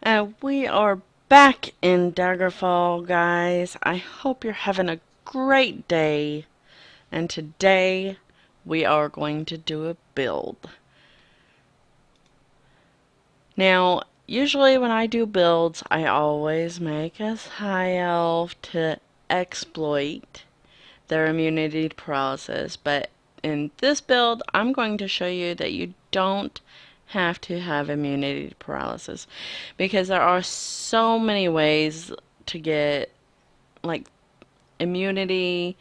We are back in Daggerfall, guys. I hope you're having a great day. And today we are going to do a build. Now, usually when I do builds, I always make a high elf to exploit their immunity to paralysis. But in this build, I'm going to show you that you don't have to have immunity to paralysis because there are so many ways to get like immunity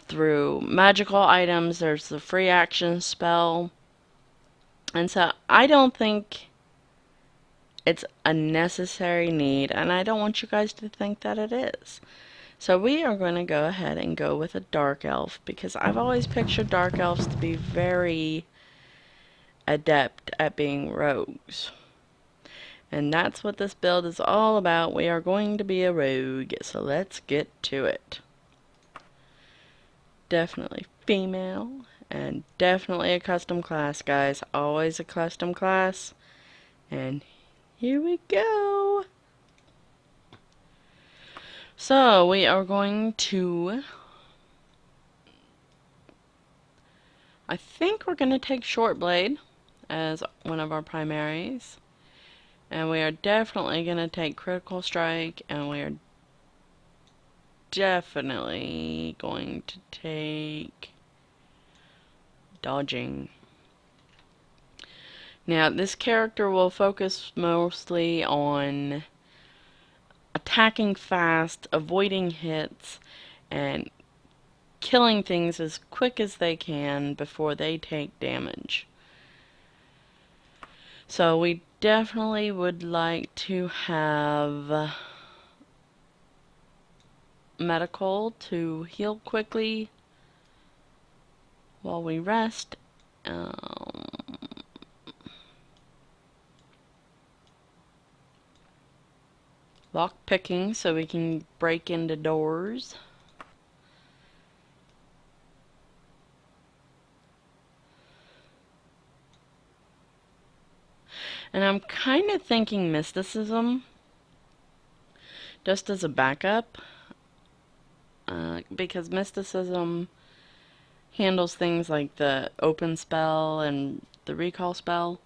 through magical items. There's the free action spell, and so I don't think it's a necessary need, and I don't want you guys to think that it is. So we are going to go ahead and go with a dark elf because I've always pictured dark elves to be very adept at being rogues. And that's what this build is all about. We are going to be a rogue, so let's get to it. Definitely female, and definitely a custom class, guys. Always a custom class. And here we go. So we are going to, I think we're going to take Short Blade as one of our primaries. And we are definitely going to take Critical Strike, and we are definitely going to take Dodging. Now, this character will focus mostly on attacking fast, avoiding hits, and killing things as quick as they can before they take damage. So we definitely would like to have medical to heal quickly while we rest. Lock picking so we can break into doors. And I'm kind of thinking mysticism just as a backup, because mysticism handles things like the open spell and the recall spell,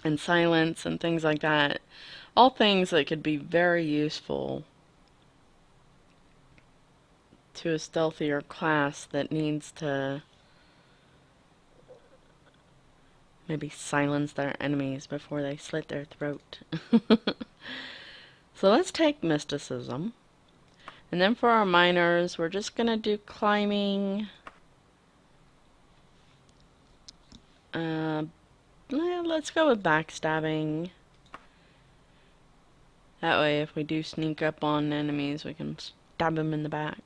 and silence and things like that. All things that could be very useful to a stealthier class that needs to maybe silence their enemies before they slit their throat. So let's take mysticism. And then for our minors, we're just going to do climbing. Let's go with backstabbing. That way, if we do sneak up on enemies, we can stab them in the back.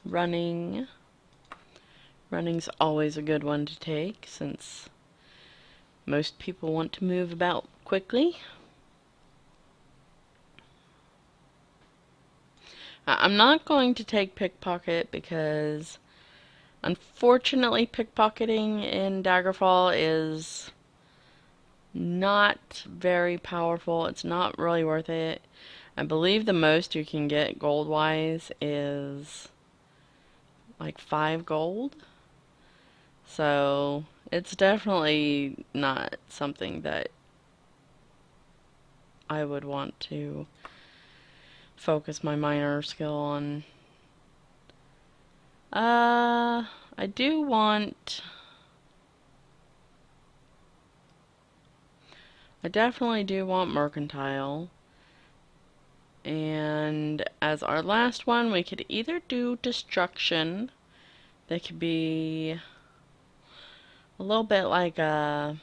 Running. Running's always a good one to take, since most people want to move about quickly. I'm not going to take pickpocket because, unfortunately, pickpocketing in Daggerfall is not very powerful. It's not really worth it. I believe the most you can get gold-wise is like 5 gold. So it's definitely not something that I would want to focus my minor skill on. I do want... I definitely do want Mercantile. And as our last one, we could either do Destruction. That could be a little bit like a...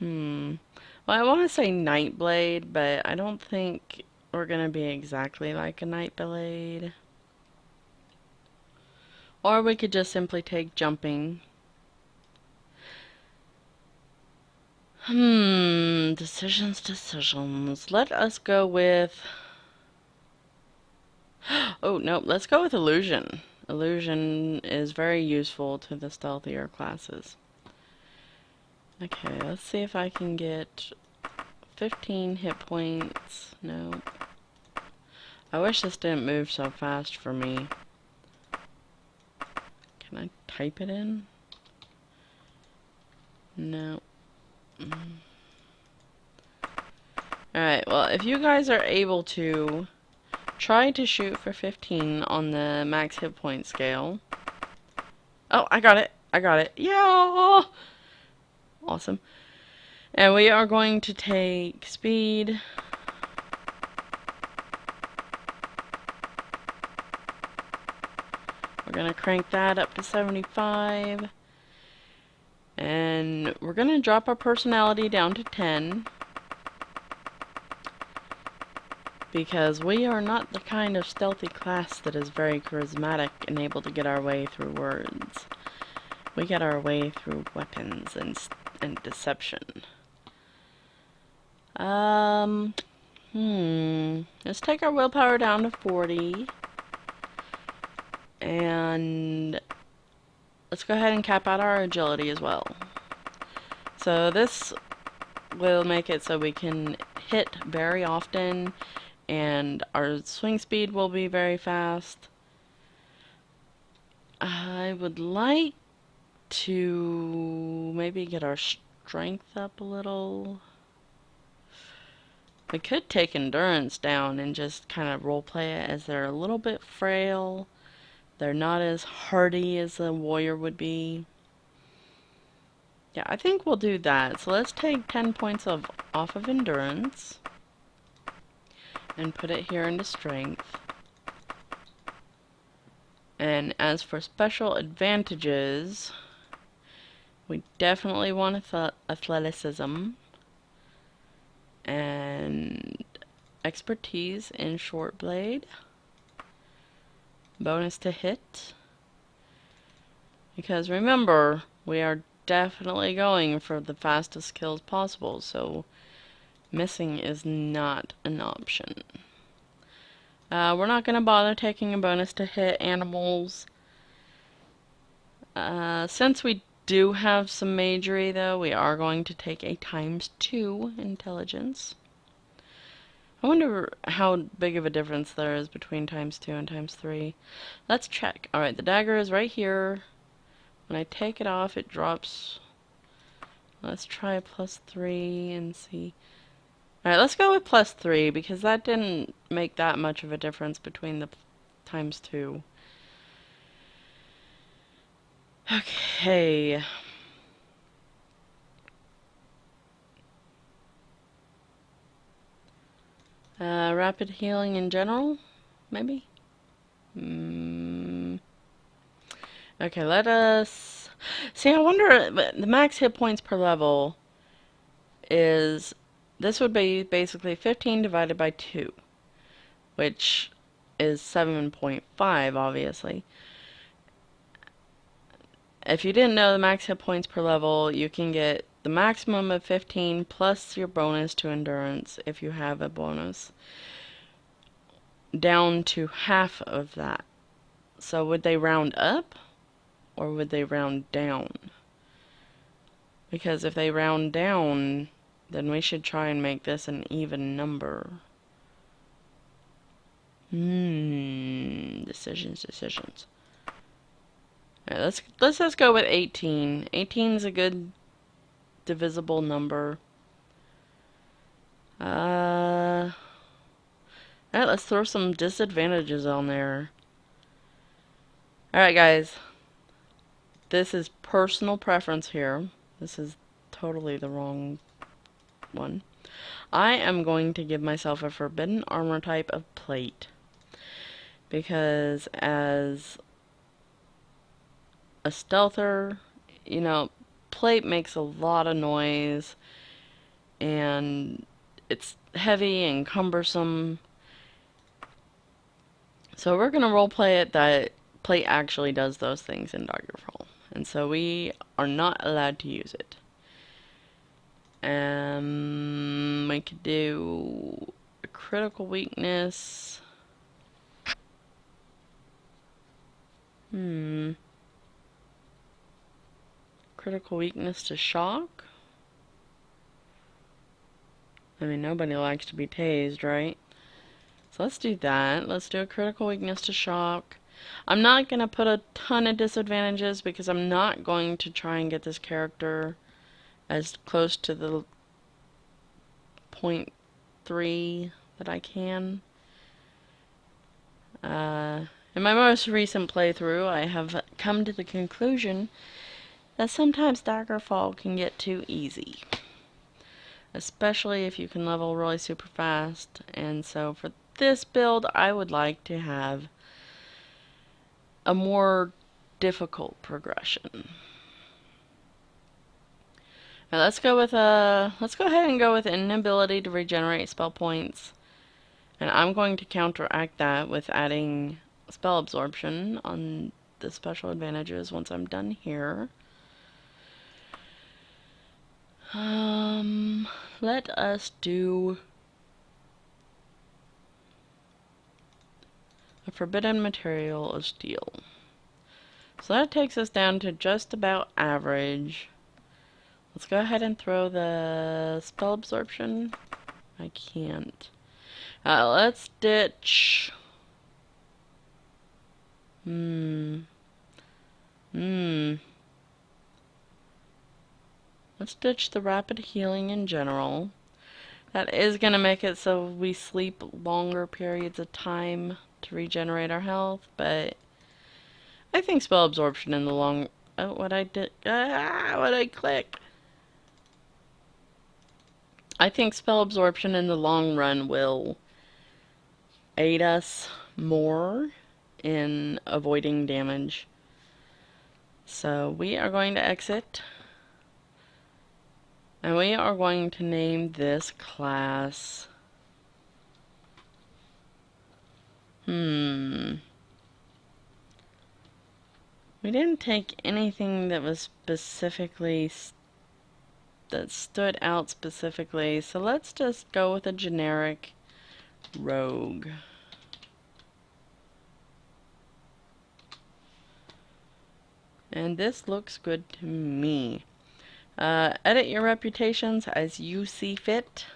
Well, I want to say Nightblade, but I don't think we're going to be exactly like a Nightblade. Or we could just simply take Jumping. Decisions. Let us go with... Oh, no, let's go with illusion. Illusion is very useful to the stealthier classes. Okay, let's see if I can get 15 hit points. No. I wish this didn't move so fast for me. Can I type it in? No. Alright, well, if you guys are able to try to shoot for 15 on the max hit point scale. Oh, I got it. I got it. Yeah! Awesome. And we are going to take speed. We're going to crank that up to 75. And we're going to drop our personality down to 10. Because we are not the kind of stealthy class that is very charismatic and able to get our way through words. We get our way through weapons and deception. Let's take our willpower down to 40. And let's go ahead and cap out our agility as well. So this will make it so we can hit very often, and our swing speed will be very fast. I would like to maybe get our strength up a little. We could take endurance down and just kind of roleplay it as they're a little bit frail. They're not as hardy as a warrior would be. Yeah, I think we'll do that. So let's take 10 points off of endurance and put it here into strength. And as for special advantages, we definitely want athleticism and expertise in short blade. Bonus to hit. Because remember, we are definitely going for the fastest kills possible, so missing is not an option. We're not going to bother taking a bonus to hit animals. Since we do have some magery, though, we are going to take a ×2 intelligence. I wonder how big of a difference there is between ×2 and ×3. Let's check. Alright, the dagger is right here. When I take it off, it drops. Let's try +3 and see. Alright, let's go with +3 because that didn't make that much of a difference between the ×2. Okay. Rapid healing in general, maybe? Okay, let us... See, I wonder, the max hit points per level is... This would be basically 15 divided by 2, which is 7.5, obviously. If you didn't know the max hit points per level, you can get the maximum of 15 plus your bonus to endurance, if you have a bonus, down to half of that. So would they round up, or would they round down? Because if they round down, then we should try and make this an even number. Decisions. Alright, let's just go with 18. 18 is a good divisible number. Alright, let's throw some disadvantages on there. Alright, guys. This is personal preference here. This is totally the wrong one. I am going to give myself a forbidden armor type of plate. Because as a stealther, you know, plate makes a lot of noise. And it's heavy and cumbersome. So we're going to roleplay it that plate actually does those things in Daggerfall. And so we are not allowed to use it. We could do a critical weakness. critical weakness to shock. I mean, nobody likes to be tased, right? So let's do that. Let's do a critical weakness to shock. I'm not going to put a ton of disadvantages because I'm not going to try and get this character as close to the .3 that I can. In my most recent playthrough, I have come to the conclusion that sometimes Daggerfall can get too easy. Especially if you can level really super fast. And so for this build, I would like to have a more difficult progression. Now let's go ahead and go with inability to regenerate spell points. And I'm going to counteract that with adding spell absorption on the special advantages once I'm done here. Let us do a forbidden material of steel. So that takes us down to just about average. Let's go ahead and throw the spell absorption. I can't. Let's ditch. Let's ditch the rapid healing in general. That is going to make it so we sleep longer periods of time to regenerate our health, but I think spell absorption in the long... Oh, what I did... what I click? I think spell absorption in the long run will aid us more in avoiding damage. So we are going to exit. And we are going to name this class... We didn't take anything that was specifically... that stood out specifically, so let's just go with a generic rogue. And this looks good to me. Edit your reputations as you see fit.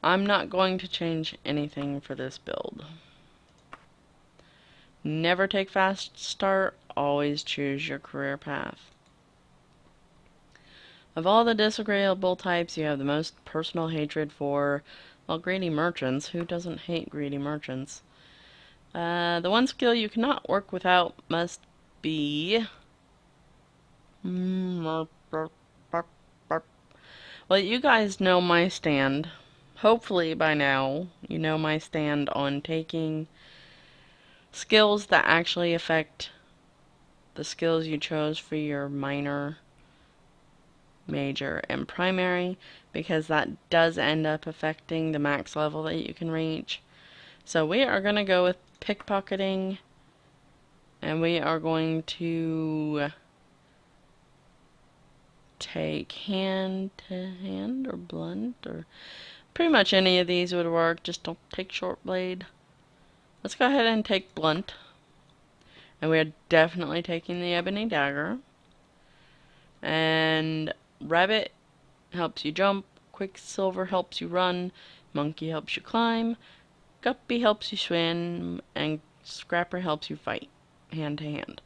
I'm not going to change anything for this build. Never take fast start, always choose your career path. Of all the disagreeable types, you have the most personal hatred for, well, greedy merchants. Who doesn't hate greedy merchants? The one skill you cannot work without must be... Well, you guys know my stand. Hopefully by now, you know my stand on taking skills that actually affect the skills you chose for your minor, major, and primary, because that does end up affecting the max level that you can reach. So we are going to go with pickpocketing, and we are going to take hand to hand or blunt, or pretty much any of these would work, just don't take short blade. Let's go ahead and take blunt, and we are definitely taking the ebony dagger. And rabbit helps you jump, quicksilver helps you run, monkey helps you climb, guppy helps you swim, and scrapper helps you fight hand to hand.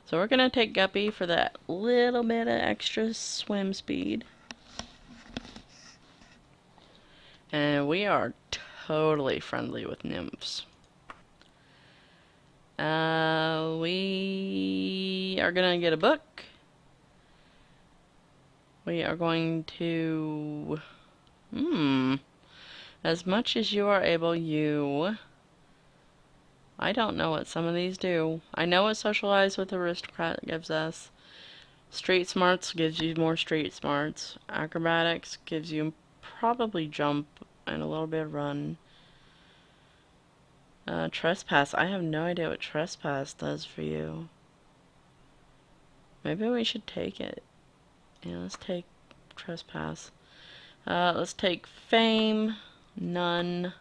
So we're gonna take guppy for that little bit of extra swim speed. And we are totally friendly with nymphs. We are gonna get a book. We are going to... As much as you are able, you... I don't know what some of these do. I know what Socialize with Aristocrat gives us. Street Smarts gives you more Street Smarts. Acrobatics gives you probably jump and a little bit of run. Trespass. I have no idea what Trespass does for you. Maybe we should take it. Yeah, let's take Trespass. Let's take Fame, None,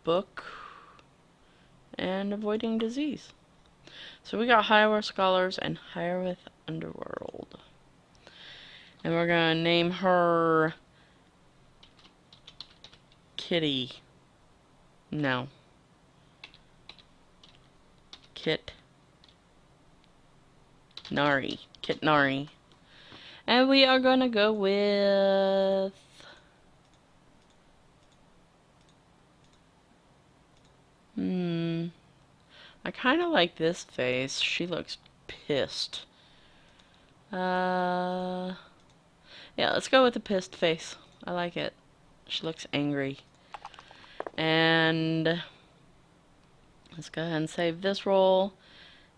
Book, and Avoiding Disease. So we got Higher Scholars and Higher Underworld. And we're gonna name her Kitty. No. Kit Nari. Kit Nari. And we are gonna go with... I kind of like this face. She looks pissed. Yeah, let's go with the pissed face. I like it. She looks angry. And let's go ahead and save this roll,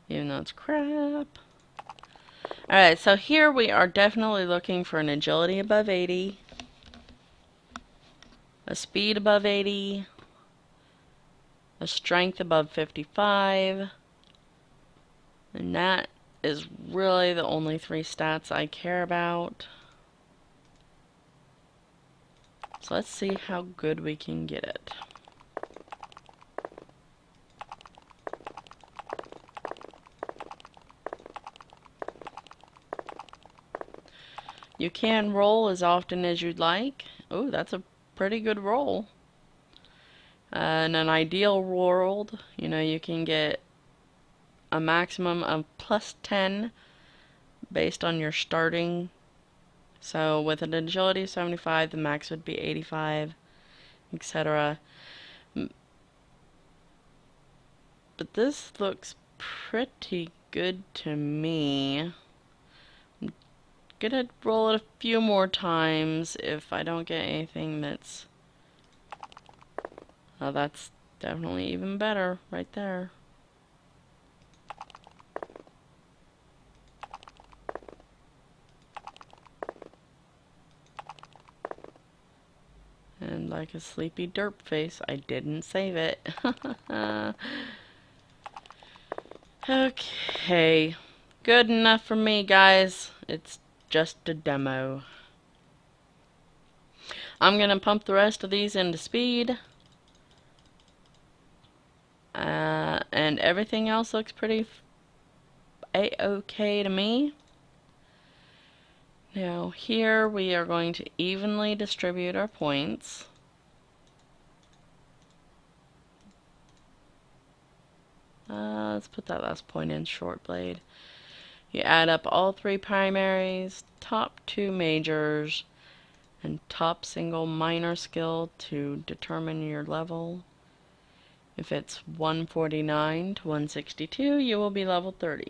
even though it's crap. Alright, so here we are definitely looking for an agility above 80, a speed above 80, a strength above 55, and that is really the only 3 stats I care about. So let's see how good we can get it. You can roll as often as you'd like. Oh, that's a pretty good roll. In an ideal world, you know, you can get a maximum of plus 10 based on your starting. So with an agility of 75, the max would be 85, etc. But this looks pretty good to me. I'm gonna roll it a few more times if I don't get anything that's... Oh, that's definitely even better right there. And like a sleepy derp face, I didn't save it. Okay. Good enough for me, guys. It's just a demo. I'm gonna pump the rest of these into speed. And everything else looks pretty a-okay to me. Now here we are going to evenly distribute our points. Let's put that last point in short blade. You add up all 3 primaries, top 2 majors, and top single minor skill to determine your level. If it's 149 to 162, you will be level 30.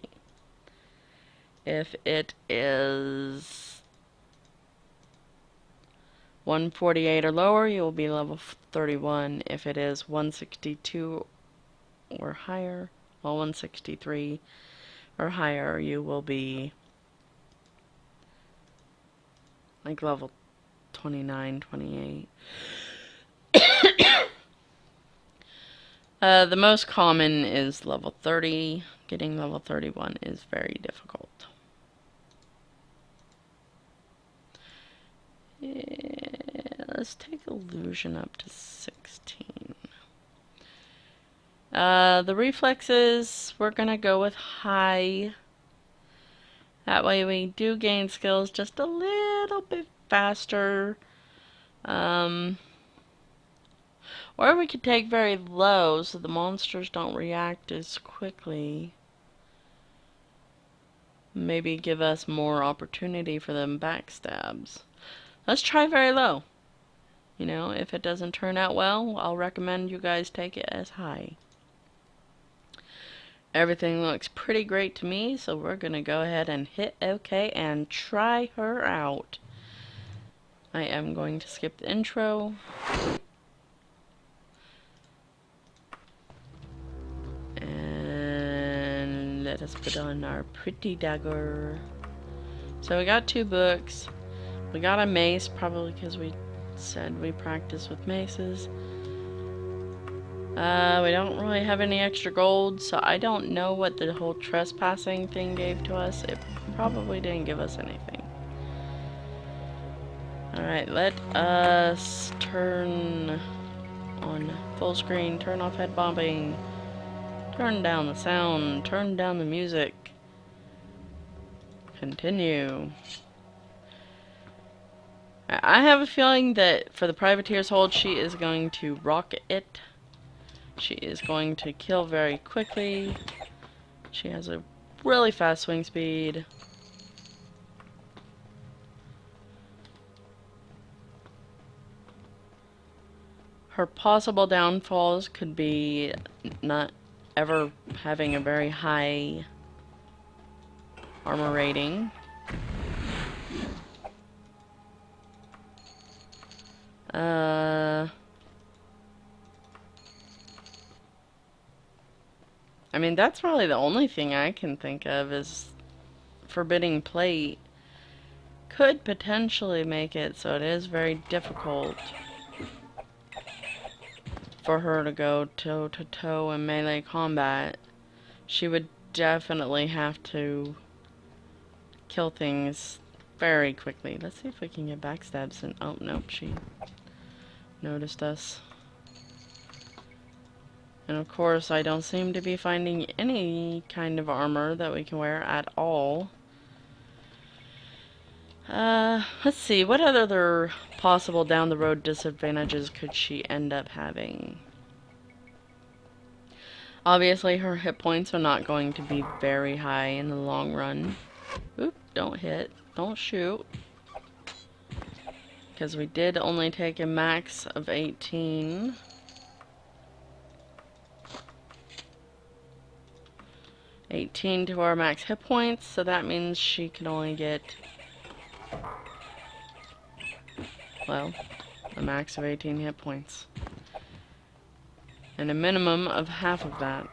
If it is 148 or lower, you will be level 31. If it is 162 or higher, well, 163 or higher, you will be like level 29, 28. The most common is level 30. Getting level 31 is very difficult. Yeah, let's take illusion up to 16. The reflexes, we're gonna go with high. That way we do gain skills just a little bit faster. Or we could take very low so the monsters don't react as quickly. Maybe give us more opportunity for them backstabs. Let's try very low. You know, if it doesn't turn out well, I'll recommend you guys take it as high. Everything looks pretty great to me, so we're gonna go ahead and hit OK and try her out. I am going to skip the intro. And let us put on our pretty dagger. So we got 2 books. We got a mace, probably because we said we practice with maces. We don't really have any extra gold, so I don't know what the whole trespassing thing gave to us. It probably didn't give us anything. Alright, let us turn on full screen, turn off head bombing, Turn down the sound. Turn down the music. Continue. I have a feeling that for the Privateer's hold, she is going to rock it. She is going to kill very quickly. She has a really fast swing speed. Her possible downfalls could be not ever having a very high armor rating. I mean, that's probably the only thing I can think of is Forbidding Plate could potentially make it so it is very difficult for her to go toe to toe in melee combat. She would definitely have to kill things very quickly. Let's see if we can get backstabs in. Oh, nope, she noticed us. And of course, I don't seem to be finding any kind of armor that we can wear at all. Let's see, what other possible down the road disadvantages could she end up having? Obviously, her hit points are not going to be very high in the long run. Oop, don't hit, don't shoot. Because we did only take a max of 18. To our max hit points, so that means she can only get, well, a max of 18 hit points. And a minimum of half of that.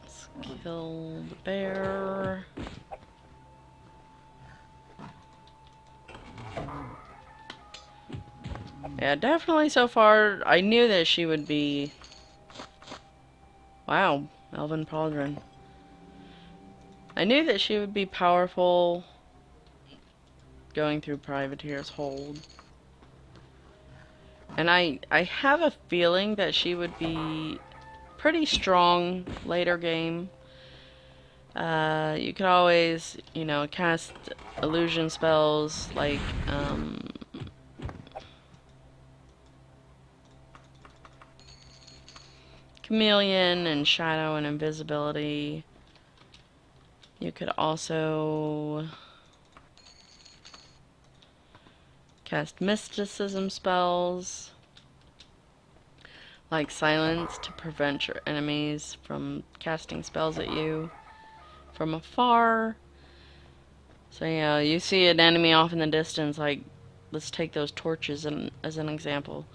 Let's kill the bear. Yeah, definitely so far, I knew that she would be... Wow, Elven Pauldron. I knew that she would be powerful going through Privateer's hold. And I have a feeling that she would be pretty strong later game. You could always, you know, cast illusion spells like, Chameleon and Shadow and Invisibility. You could also cast Mysticism spells like Silence to prevent your enemies from casting spells at you from afar. So yeah, you see an enemy off in the distance, like, let's take those torches as an example.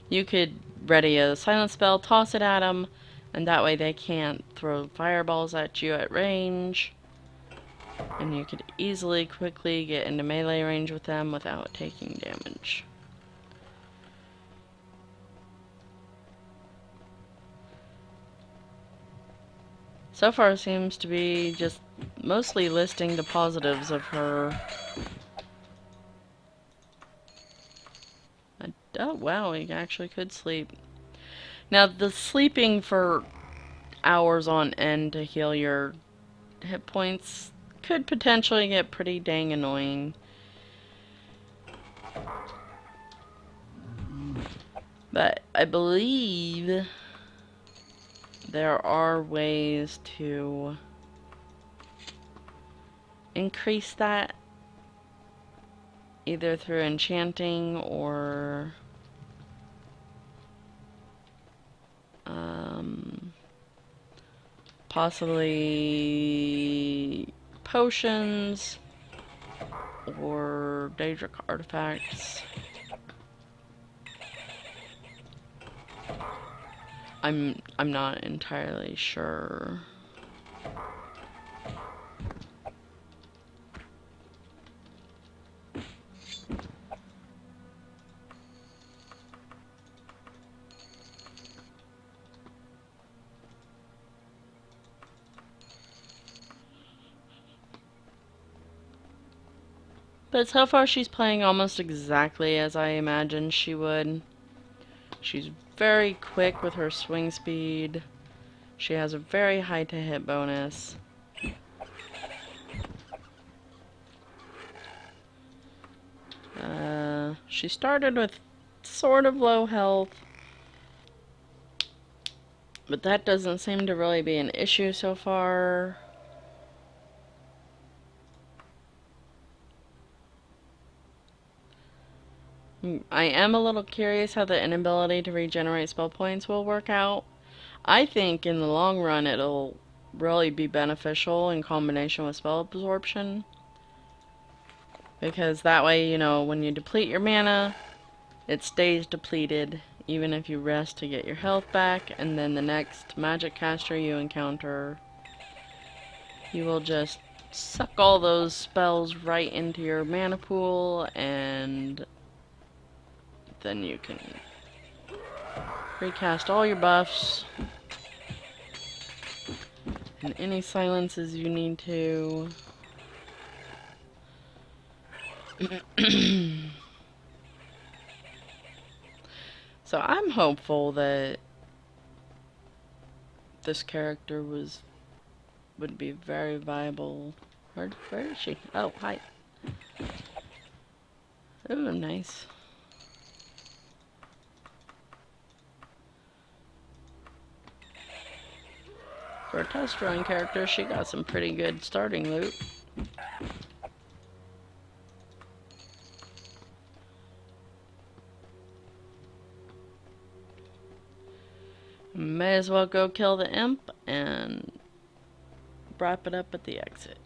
You could ready a silence spell, toss it at them, and that way they can't throw fireballs at you at range. And you could easily, quickly get into melee range with them without taking damage. So far it seems to be just mostly listing the positives of her. Oh wow, you actually could sleep. Now the sleeping for hours on end to heal your hit points could potentially get pretty dang annoying. But I believe there are ways to increase that, either through enchanting or possibly potions or Daedric artifacts. I'm not entirely sure. But so far she's playing almost exactly as I imagined she would. She's very quick with her swing speed. She has a very high to hit bonus. She started with sort of low health, but that doesn't seem to really be an issue so far. I am a little curious how the inability to regenerate spell points will work out. I think in the long run it'll really be beneficial in combination with spell absorption. Because that way, you know, when you deplete your mana, it stays depleted even if you rest to get your health back, and then the next magic caster you encounter, you will just suck all those spells right into your mana pool, and then you can recast all your buffs and any silences you need to. So I'm hopeful that this character would be very viable. Where is she? Oh, hi. Ooh, nice. For a test run character, she got some pretty good starting loot. May as well go kill the imp and wrap it up at the exit.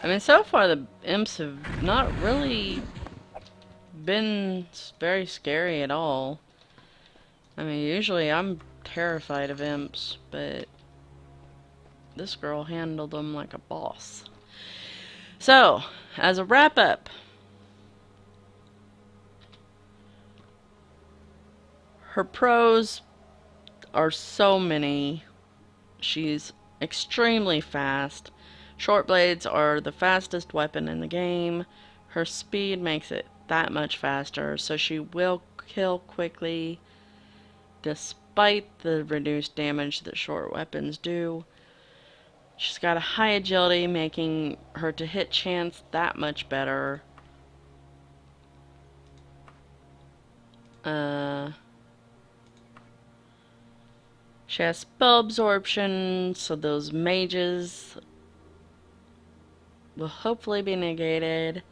I mean, so far the imps have not really been very scary at all. I mean, usually I'm terrified of imps, but this girl handled them like a boss. So, as a wrap up, her pros are so many. She's extremely fast. Short blades are the fastest weapon in the game. Her speed makes it that much faster, so she will kill quickly despite the reduced damage that short weapons do. She's got a high agility, making her to hit chance that much better. She has spell absorption, so those mages will hopefully be negated.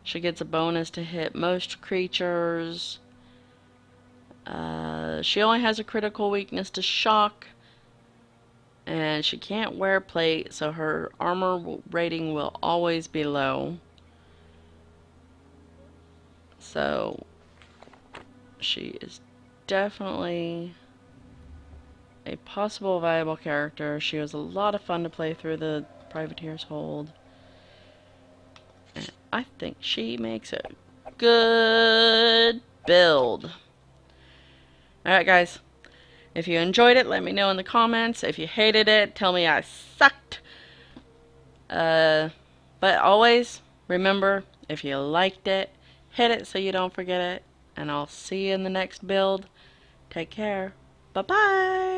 She gets a bonus to hit most creatures. She only has a critical weakness to shock. And she can't wear plate, so her armor rating will always be low. So she is definitely a possible viable character. She was a lot of fun to play through the Privateer's Hold. And I think she makes a good build. Alright guys, if you enjoyed it, let me know in the comments. If you hated it, tell me I sucked. But always remember, if you liked it, hit it so you don't forget it. And I'll see you in the next build. Take care. Bye-bye.